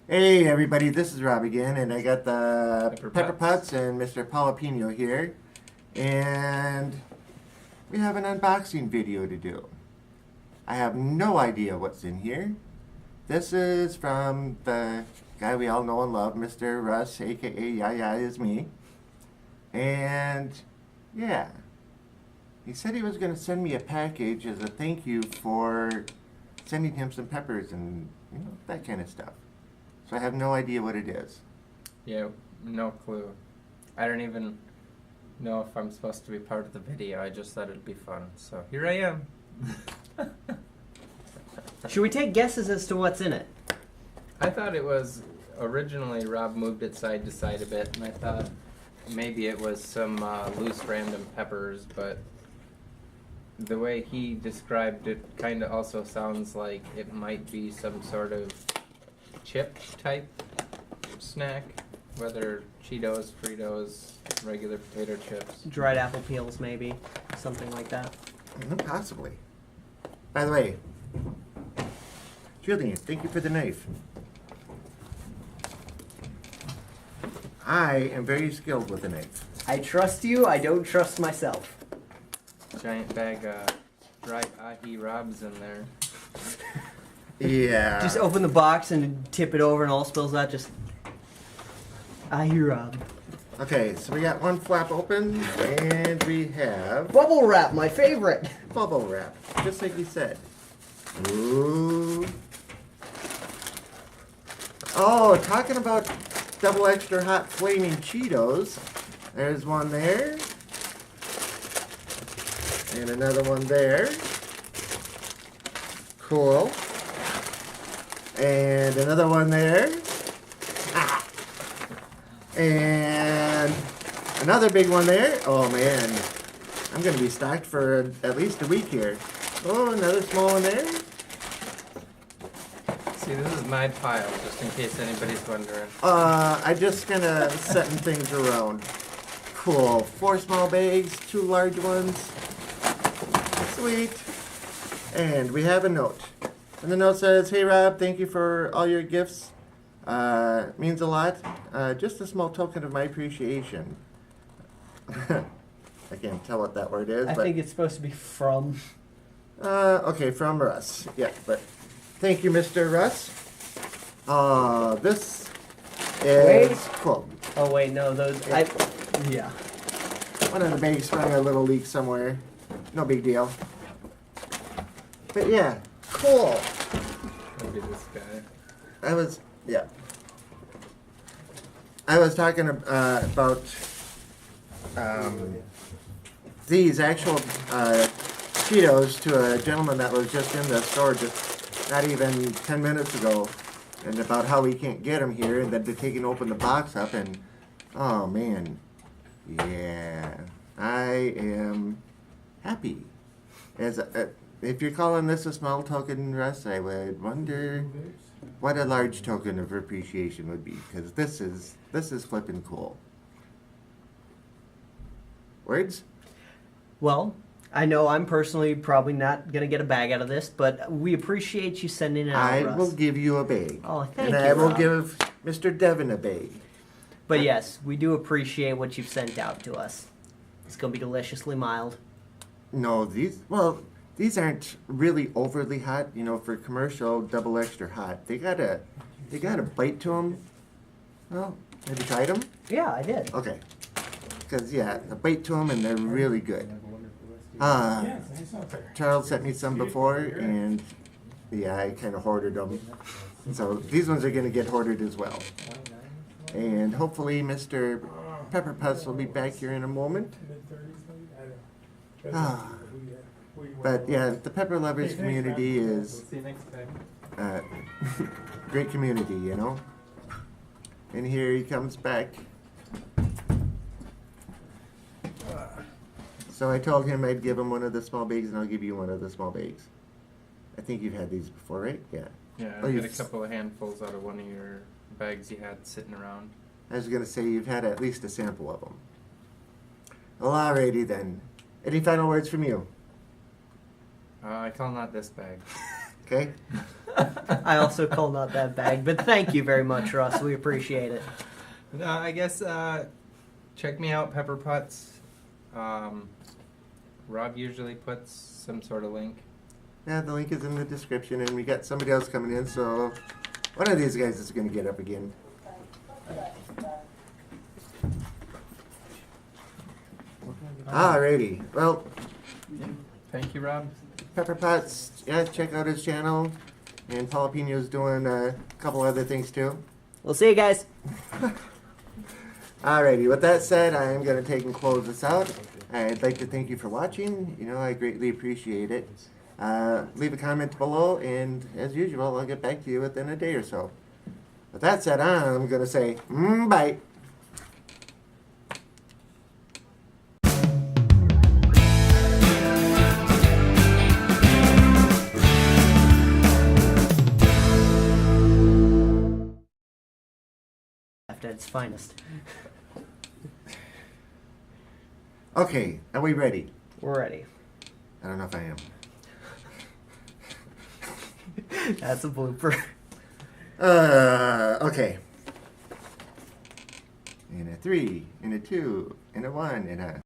Hey everybody, this is Rob again, and I got the Pepper Pepper Potts. Potts and Mr. Jalapeno here, and we have an unboxing video to do. I have no idea what's in here. This is from the guy we all know and love, Mr. Russ, aka Yaya is me, and yeah, he said he was going to send me a package as a thank you for sending him some peppers and that kind of stuff. So I have no idea what it is. Yeah, no clue. I don't even know if I'm supposed to be part of the video. I just thought it'd be fun. So here I am. Should we take guesses as to what's in it? I thought it was originally Rob moved it side to side a bit, and I thought maybe it was some loose random peppers, but the way he described it kind of also sounds like it might be some sort of chip type snack, whether Cheetos, Fritos, regular potato chips. Dried apple peels, maybe. Something like that. Possibly. By the way, Julian, thank you for the knife. I am very skilled with a knife. I trust you, I don't trust myself. Giant bag of dried ahi Robs in there. Yeah. Just open the box and tip it over and all spills out, just... I hear Rob. Okay, so we got one flap open, and we have Bubble wrap, my favorite! bubble wrap, just like he said. Ooh. Oh, talking about double extra hot flaming Cheetos. There's one there. And another one there. Cool. And another one there. Ah. And another big one there. Oh man, I'm gonna be stocked for at least a week here. Oh, another small one there. See, this is my pile, just in case anybody's wondering. I just kind of setting things around. Cool. 4 small bags, 2 large ones. Sweet. And we have a note. And the note says, "Hey Rob, thank you for all your gifts. Means a lot. Just a small token of my appreciation." I can't tell what that word is, I but think it's supposed to be from. okay, from Russ. Yeah, but thank you, Mr. Russ. This is Wait. cool. Oh wait, no, those... Yeah. One of the bags sprung a little leak somewhere. No big deal. But yeah, cool. Look at this guy. I was talking about these actual Cheetos to a gentleman that was just in the store just not even 10 minutes ago, and about how we can't get them here, and then to take and open the box up, and oh man, yeah, I am happy. If you're calling this a small token, Russ, I would wonder what a large token of appreciation would be, because this is flipping cool. Words? Well, I know I'm personally probably not going to get a bag out of this, but we appreciate you sending it out, I Russ. will give you a bag. Oh, thank and you, I will Rob. give Mr. Devin a bag. But yes, we do appreciate what you've sent out to us. It's going to be deliciously mild. No, these aren't really overly hot, for commercial double extra hot. They got a bite to them. Well, have you tried them? Yeah, I did. Okay. Because, yeah, a bite to them and they're really good. Charles sent me some before, and yeah, I kind of hoarded them. So these ones are going to get hoarded as well. And hopefully Mr. Pepper Potts will be back here in a moment. But yeah, the Pepper Lovers community is See you next time. great community, And here he comes back. So I told him I'd give him one of the small bags, and I'll give you one of the small bags. I think you've had these before, right? Yeah. Yeah, Oh, I got a you've- couple of handfuls out of one of your bags you had sitting around. I was going to say you've had at least a sample of them. Well, alrighty then. Any final words from you? I call not this bag. Okay? I also call not that bag, but thank you very much, Russ. We appreciate it. No, I guess check me out, Pepper Putts. Rob usually puts some sort of link. Yeah, the link is in the description, and we got somebody else coming in, so one of these guys is going to get up again. Alrighty, well, Thank you, Rob. Pepper Potts, yeah, check out his channel, and Jalapeno's doing a couple other things too. We'll see you guys. Alrighty, with that said, I am going to take and close this out. I'd like to thank you for watching. You know, I greatly appreciate it. Leave a comment below, and as usual, I'll get back to you within a day or so. With that said, I'm going to say, bye. At its finest. Okay, are we ready? We're ready. I don't know if I am. That's a blooper. Okay. And a 3, and a 2, and a 1, and a...